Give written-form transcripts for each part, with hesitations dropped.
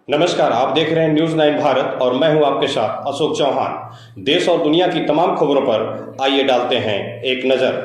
नमस्कार, आप देख रहे हैं न्यूज 9 भारत और मैं हूं आपके साथ अशोक चौहान। देश और दुनिया की तमाम खबरों पर आइए डालते हैं एक नजर।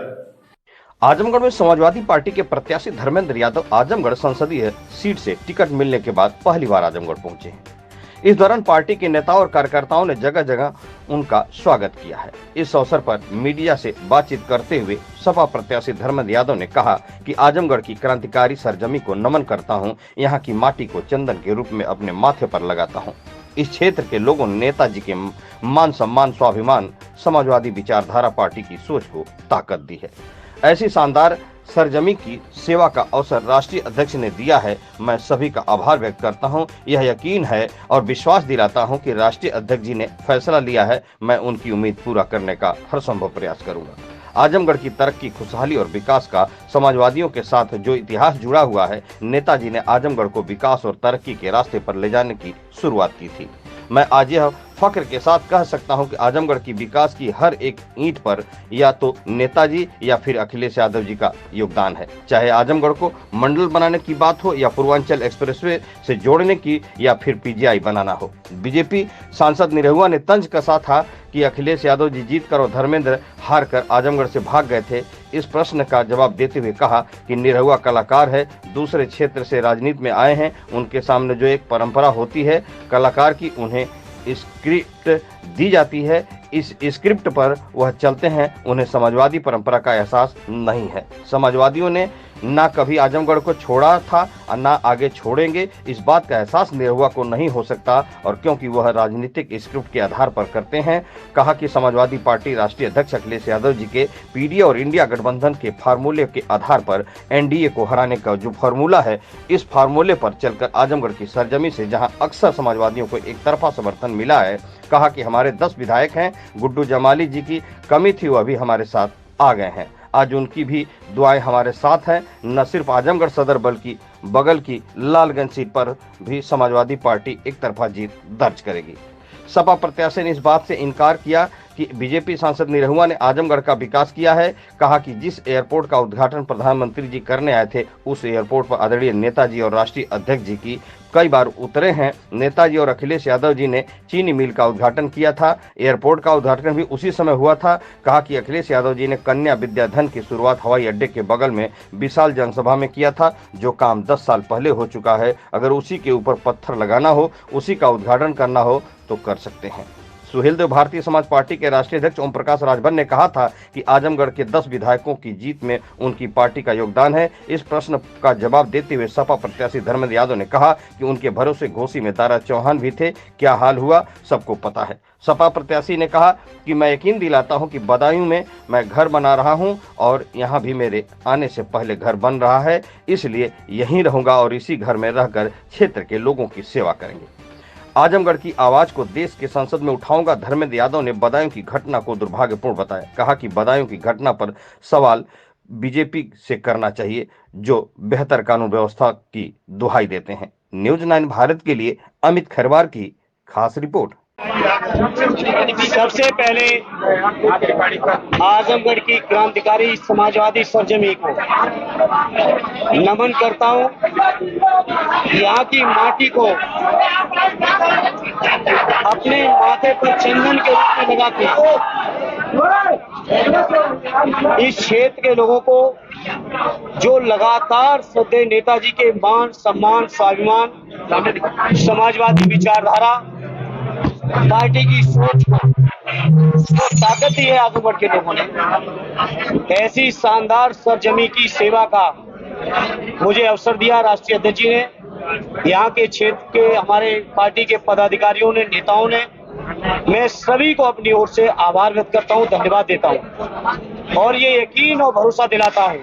आजमगढ़ में समाजवादी पार्टी के प्रत्याशी धर्मेंद्र यादव आजमगढ़ संसदीय सीट से टिकट मिलने के बाद पहली बार आजमगढ़ पहुंचे हैं। इस दौरान पार्टी के नेताओं और कार्यकर्ताओं ने जगह जगह उनका स्वागत किया है। इस अवसर पर मीडिया से बातचीत करते हुए सपा प्रत्याशी धर्मेंद्र यादव ने कहा कि आजमगढ़ की क्रांतिकारी सरजमी को नमन करता हूं, यहाँ की माटी को चंदन के रूप में अपने माथे पर लगाता हूं। इस क्षेत्र के लोगों ने नेताजी के मान सम्मान, स्वाभिमान, समाजवादी विचारधारा पार्टी की सोच को ताकत दी है। ऐसी शानदार सरजमी की सेवा का अवसर राष्ट्रीय अध्यक्ष ने दिया है। मैं सभी का आभार व्यक्त करता हूं। यह यकीन है और विश्वास दिलाता हूं कि राष्ट्रीय अध्यक्ष जी ने फैसला लिया है। मैं उनकी उम्मीद पूरा करने का हर संभव प्रयास करूंगा। आजमगढ़ की तरक्की, खुशहाली और विकास का समाजवादियों के साथ जो इतिहास जुड़ा हुआ है, नेताजी ने आजमगढ़ को विकास और तरक्की के रास्ते पर ले जाने की शुरुआत की थी। मैं आज यह फख्र के साथ कह सकता हूं कि आजमगढ़ की विकास की हर एक ईंट पर या तो नेताजी या फिर अखिलेश यादव जी का योगदान है। चाहे आजमगढ़ को मंडल बनाने की बात हो या पूर्वांचल एक्सप्रेसवे से जोड़ने की या फिर पीजीआई बनाना हो। बीजेपी सांसद निरहुआ ने तंज कसा था कि अखिलेश यादव जी जीत कर और धर्मेंद्र हार कर आजमगढ़ से भाग गए थे। इस प्रश्न का जवाब देते हुए कहा कि निरहुआ कलाकार है, दूसरे क्षेत्र से राजनीति में आए हैं। उनके सामने जो एक परंपरा होती है कलाकार की, उन्हें स्क्रिप्ट दी जाती है, इस स्क्रिप्ट पर वह चलते हैं। उन्हें समाजवादी परंपरा का एहसास नहीं है। समाजवादियों ने ना कभी आजमगढ़ को छोड़ा था और ना आगे छोड़ेंगे। इस बात का एहसास निरहुआ को नहीं हो सकता, और क्योंकि वह राजनीतिक स्क्रिप्ट के आधार पर करते हैं। कहा कि समाजवादी पार्टी राष्ट्रीय अध्यक्ष अखिलेश यादव जी के पीडीए और इंडिया गठबंधन के फार्मूले के आधार पर एनडीए को हराने का जो फार्मूला है, इस फार्मूले पर चलकर आजमगढ़ की सरजमी से जहां अक्सर समाजवादियों को एक तरफा समर्थन मिला है। कहा कि हमारे 10 विधायक हैं, गुड्डू जमाली जी की कमी थी, वह भी हमारे साथ आ गए हैं। आज उनकी भी दुआएं हमारे साथ हैं। न सिर्फ आजमगढ़ सदर बल्कि बगल की लालगंज सीट पर भी समाजवादी पार्टी एक तरफा जीत दर्ज करेगी। सपा प्रत्याशी ने इस बात से इनकार किया कि बीजेपी सांसद निरहुआ ने आजमगढ़ का विकास किया है। कहा कि जिस एयरपोर्ट का उद्घाटन प्रधानमंत्री जी करने आए थे, उस एयरपोर्ट पर आदरणीय नेताजी और राष्ट्रीय अध्यक्ष जी की कई बार उतरे हैं। नेताजी और अखिलेश यादव जी ने चीनी मिल का उद्घाटन किया था। एयरपोर्ट का उद्घाटन भी उसी समय हुआ था। कहा कि अखिलेश यादव जी ने कन्या विद्याधन की शुरुआत हवाई अड्डे के बगल में विशाल जनसभा में किया था, जो काम 10 साल पहले हो चुका है। अगर उसी के ऊपर पत्थर लगाना हो, उसी का उद्घाटन करना हो तो कर सकते हैं। सुहेलदेव भारतीय समाज पार्टी के राष्ट्रीय अध्यक्ष ओम प्रकाश राजभर ने कहा था कि आजमगढ़ के 10 विधायकों की जीत में उनकी पार्टी का योगदान है। इस प्रश्न का जवाब देते हुए सपा प्रत्याशी धर्मेंद्र यादव ने कहा कि उनके भरोसे घोसी में दारा चौहान भी थे। क्या हाल हुआ सबको पता है। सपा प्रत्याशी ने कहा कि मैं यकीन दिलाता हूं कि बदायूं में मैं घर बना रहा हूं और यहां भी मेरे आने से पहले घर बन रहा है, इसलिए यहीं रहूंगा और इसी घर में रहकर क्षेत्र के लोगों की सेवा करेंगे। आजमगढ़ की आवाज को देश के संसद में उठाऊंगा, धर्मेंद्र यादव ने बदायूं की घटना को दुर्भाग्यपूर्ण बताया। कहा कि बदायूं की घटना पर सवाल बीजेपी से करना चाहिए, जो बेहतर कानून व्यवस्था की दुहाई देते हैं। न्यूज 9 भारत के लिए अमित खरवार की खास रिपोर्ट। सबसे पहले आजमगढ़ की क्रांतिकारी समाजवादी सरजमी को नमन करता हूं। यहाँ की माटी को अपने माथे पर चंदन के रूप में लगाते इस क्षेत्र के लोगों को जो लगातार श्रद्धेय नेताजी के मान सम्मान, स्वाभिमान, समाजवादी विचारधारा पार्टी की सोच को ताकत दी है आजमगढ़ के लोगों ने। ऐसी शानदार सरजमी की सेवा का मुझे अवसर दिया राष्ट्रीय अध्यक्ष जी ने, यहाँ के क्षेत्र के हमारे पार्टी के पदाधिकारियों ने, नेताओं ने। मैं सभी को अपनी ओर से आभार व्यक्त करता हूँ, धन्यवाद देता हूँ और ये यकीन और भरोसा दिलाता हूँ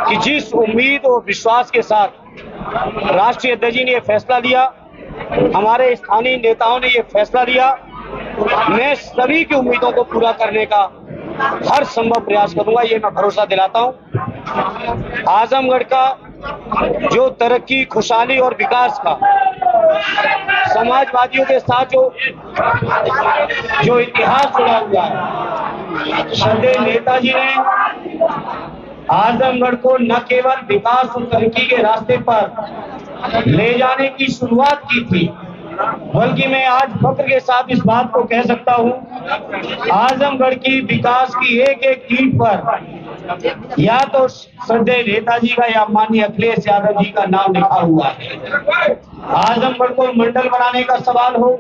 कि जिस उम्मीद और विश्वास के साथ राष्ट्रीय अध्यक्ष जी ने यह फैसला लिया, हमारे स्थानीय नेताओं ने यह फैसला लिया, मैं सभी की उम्मीदों को पूरा करने का हर संभव प्रयास करूंगा, ये मैं भरोसा दिलाता हूं। आजमगढ़ का जो तरक्की, खुशहाली और विकास का समाजवादियों के साथ जो इतिहास जुड़ा हुआ है, श्रद्धेय नेताजी ने आजमगढ़ को न केवल विकास और तरक्की के रास्ते पर ले जाने की शुरुआत की थी, बल्कि मैं आज फख्र के साथ इस बात को कह सकता हूं, आजमगढ़ की विकास की एक एक ईंट पर या तो श्रद्धेय नेताजी का या माननीय अखिलेश यादव जी का नाम लिखा हुआ है। आजमगढ़ को मंडल बनाने का सवाल हो,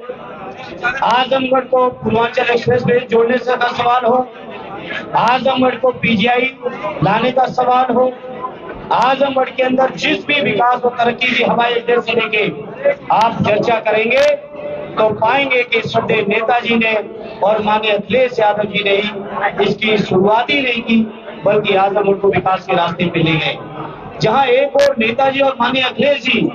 आजमगढ़ को पूर्वांचल एक्सप्रेस वे जोड़ने से का सवाल हो, आजमगढ़ को पीजीआई लाने का सवाल हो, आजमगढ़ के अंदर जिस भी विकास और तरक्की की हवाई अड्डे से लेके आप चर्चा करेंगे तो पाएंगे कि श्रद्धेय नेताजी ने और माननीय अखिलेश यादव जी ने ही इसकी शुरुआत ही नहीं की, बल्कि आजमगढ़ को विकास के रास्ते पे ले गए। जहां एक और नेताजी और माननीय अखिलेश जी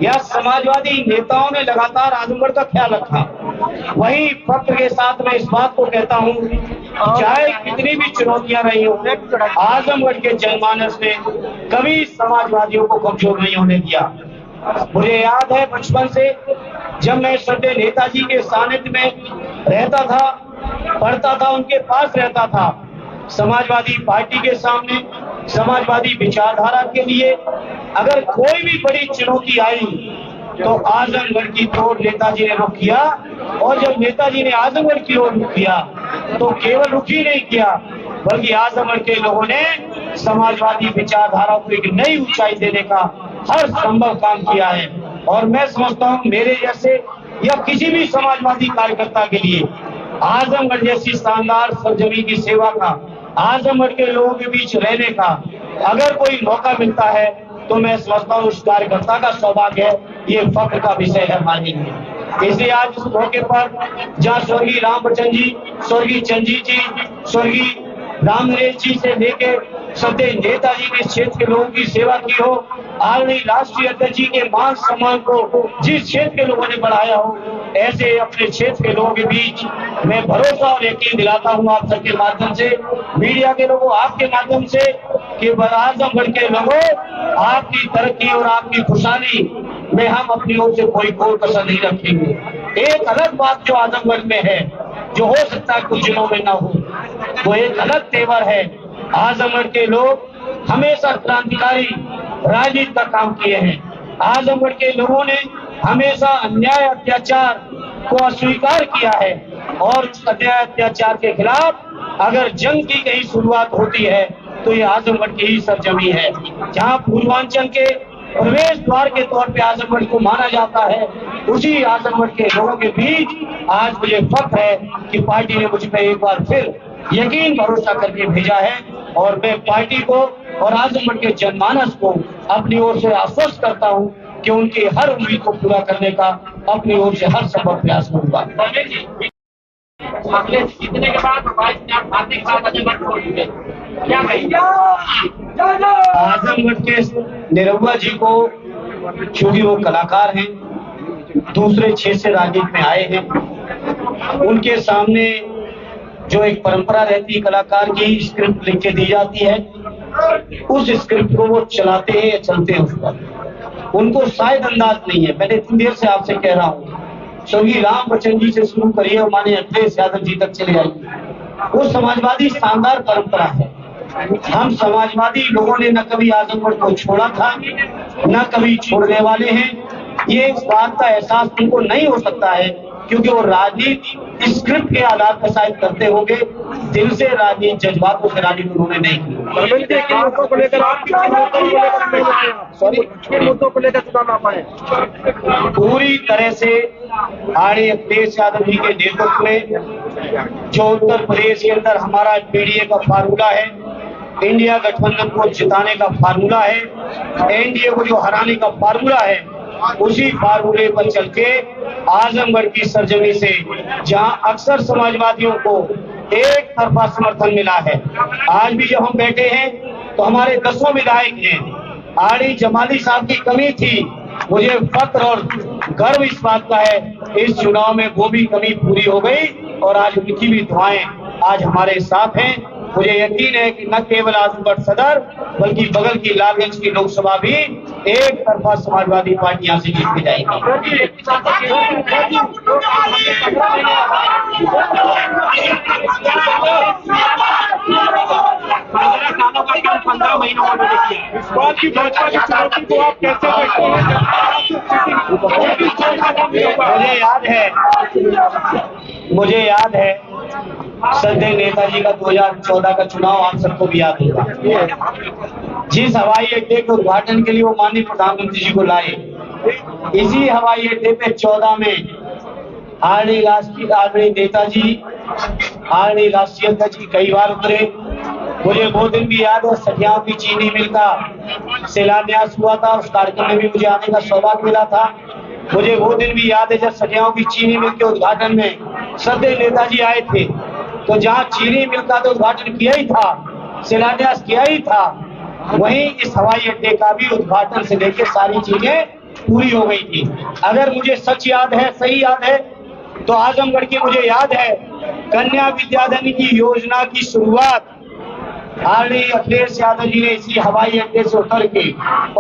या समाजवादी नेताओं ने लगातार आजमगढ़ का ख्याल रखा, वहीं फख्र के साथ मैं इस बात को कहता हूं, चाहे कितनी भी चुनौतियां रही हो, आजमगढ़ के जनमानस ने कभी समाजवादियों को कमजोर नहीं होने दिया। मुझे याद है बचपन से जब मैं श्रद्धेय नेताजी के सानिध्य में रहता था, पढ़ता था, उनके पास रहता था, समाजवादी पार्टी के सामने समाजवादी विचारधारा के लिए अगर कोई भी बड़ी चुनौती आई तो आजमगढ़ की ओर नेताजी ने रुख किया, और जब नेताजी ने आजमगढ़ की ओर रुख किया तो केवल रुख ही नहीं किया, बल्कि आजमगढ़ के लोगों ने समाजवादी विचारधारा को एक नई ऊंचाई देने का हर संभव काम किया है। और मैं समझता हूं मेरे जैसे या किसी भी समाजवादी कार्यकर्ता के लिए आजमगढ़ जैसी शानदार सरजमी की सेवा का, आजमगढ़ के लोगों के बीच रहने का अगर कोई मौका मिलता है तो मैं समझता हूँ उस कार्यकर्ता का सौभाग्य है, ये फख्र का विषय है हमारे लिए। इसलिए आज इस मौके पर जहाँ स्वर्गीय राम बच्चन जी, स्वर्गीय चंद्रजीत जी, स्वर्गीय राम नरेश जी से लेके श्रद्धेय नेताजी ने इस क्षेत्र के लोगों की सेवा की हो, आदरणीय राष्ट्रीय अध्यक्ष जी के मान सम्मान को जिस क्षेत्र के लोगों ने बढ़ाया हो, ऐसे अपने क्षेत्र के लोगों के बीच मैं भरोसा और यकीन दिलाता हूं आप सबके माध्यम से, मीडिया के लोगों, आपके माध्यम से, कि आजमगढ़ के लोगों आपकी तरक्की और आपकी खुशहाली में हम अपनी ओर से कोई कसर नहीं रखेंगे। एक अलग बात जो आजमगढ़ में है, जो हो सकता है कुछ जिलों में ना हो, वो एक अलग तेवर है। आजमगढ़ के लोग हमेशा क्रांतिकारी राजनीति का काम किए हैं। आजमगढ़ के लोगों ने हमेशा अन्याय अत्याचार को अस्वीकार किया है, और अन्याय अत्याचार के खिलाफ अगर जंग की कहीं शुरुआत होती है तो ये आजमगढ़ की ही सरजमी है। जहां पूर्वांचल के प्रवेश द्वार के तौर पे आजमगढ़ को माना जाता है, उसी आजमगढ़ के लोगों के बीच आज मुझे फख्र है कि पार्टी ने मुझ पर एक बार फिर यकीन भरोसा करके भेजा है, और मैं पार्टी को और आजमगढ़ के जनमानस को अपनी ओर से आश्वस्त करता हूं कि उनकी हर उम्मीद को पूरा करने का अपनी ओर से हर संभव प्रयास करूंगा। जीतने के बाद आजमगढ़ क्या कहेंगे? आजमगढ़ के निरहुआ जी को, चूंकि वो कलाकार हैं, दूसरे क्षेत्र से राजनीति में आए हैं, उनके सामने जो एक परंपरा रहती है कलाकार की, स्क्रिप्ट लिख के दी जाती है, उस स्क्रिप्ट को वो चलाते हैं या चलते हैं उस पर। उनको शायद अंदाज नहीं है। मैंने इतनी देर से आपसे कह रहा हूँ, स्वर्गीय राम बच्चन जी से शुरू करिए और माननीय अखिलेश यादव जी तक चले आइए, वो समाजवादी शानदार परंपरा है। हम समाजवादी लोगों ने न कभी आजमगढ़ को छोड़ा था, न कभी छोड़ने वाले हैं। ये इस बात का एहसास उनको नहीं हो सकता है, क्योंकि वो राजनीति स्क्रिप्ट के आधार पर शायद करते होंगे, दिल से राजनीति, जज्बातों से राजनीति उन्होंने नहीं की। मुद्दों को लेकर चुनाव ना पाए पूरी तरह से आरडी अखिलेश यादव जी के नेतृत्व में जो उत्तर प्रदेश के अंदर हमारा एनडीए का फार्मूला है, इंडिया गठबंधन को जिताने का फार्मूला है, एनडीए को जो हराने का फार्मूला है, उसी फार्मूले पर चल के आजमगढ़ की सरजमी से, जहां अक्सर समाजवादियों को एक तरफा समर्थन मिला है, आज भी जब हम बैठे हैं तो हमारे 10 विधायक हैं। आरडी जमाली साहब की कमी थी, मुझे फख्र और गर्व इस बात का है, इस चुनाव में वो भी कमी पूरी हो गई, और आज उनकी भी दुआएं आज हमारे साथ हैं। मुझे यकीन है कि न केवल आजमगढ़ सदर बल्कि बगल की लालगंज की लोकसभा भी एक तरफा समाजवादी पार्टी यहाँ से जीत के जाएगी। सालों का काम 15 महीनों में किया। इस बार की भाजपा की चुनौती को आप कैसे देखते हैं? मुझे याद है श्रद्धेय नेताजी का 2014 का चुनाव आप सबको भी याद होगा। जिस हवाई अड्डे के उद्घाटन के लिए वो माननीय प्रधानमंत्री जी को लाए, इसी हवाई अड्डे पे 14 में आदरणीय नेताजी, आदरणीय राष्ट्रीय अध्यक्ष जी कई बार उतरे। मुझे वो दिन भी याद है, सदियाओं की चीनी मिल का शिलान्यास हुआ था, उस कार्यक्रम में भी मुझे आने का सौभाग्य मिला था। मुझे वो दिन भी याद है जब सदियाओं की चीनी मिल के उद्घाटन में श्रद्धेय नेताजी आए थे, तो जहाँ चीनी मिल का तो उद्घाटन किया ही था, शिलान्यास किया ही था, वहीं इस हवाई अड्डे का भी उद्घाटन से लेकर सारी चीजें पूरी हो गई थी। अगर मुझे सच याद है, सही याद है, तो आजमगढ़ की मुझे याद है कन्या विद्याधन की योजना की शुरुआत आदरणीय अखिलेश यादव जी ने इसी हवाई अड्डे से उतर के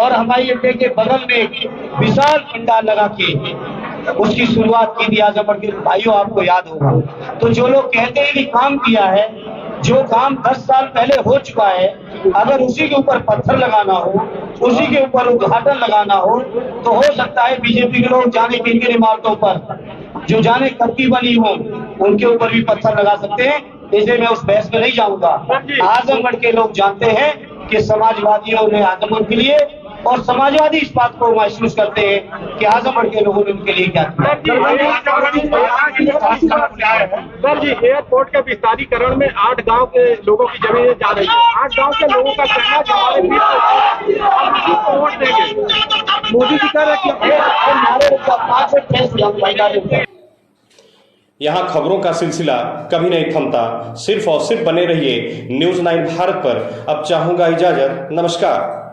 और हवाई अड्डे के बगल में एक विशाल पंडाल लगा के उसकी शुरुआत की थी। आजमगढ़ के भाइयों, आपको याद होगा। तो जो लोग कहते हैं कि काम किया है, जो काम 10 साल पहले हो चुका है, अगर उसी के ऊपर पत्थर लगाना हो, उसी के ऊपर उद्घाटन लगाना हो, तो हो सकता है बीजेपी के लोग जाने किन किन इमारतों पर जो जाने कब की बनी हो उनके ऊपर भी पत्थर लगा सकते हैं। इसे मैं उस बहस में नहीं जाऊंगा। आजमगढ़ के लोग जानते हैं कि समाजवादियों ने आजमगढ़ के लिए, और समाजवादी इस बात को महसूस करते हैं कि आजमगढ़ के लोगों ने उनके लिए क्या किया। सर जी, एयरपोर्ट के विस्तारीकरण में 8 गांव के लोगों की जमीनें जा रही है। 8 गांव के लोगों का कहना कि हमारे बीच को वोट देंगे। मोदी जी कह रहे हैं कि यहाँ खबरों का सिलसिला कभी नहीं थमता। सिर्फ और सिर्फ बने रहिए न्यूज़ 9 भारत पर। अब चाहूंगा इजाजत। नमस्कार।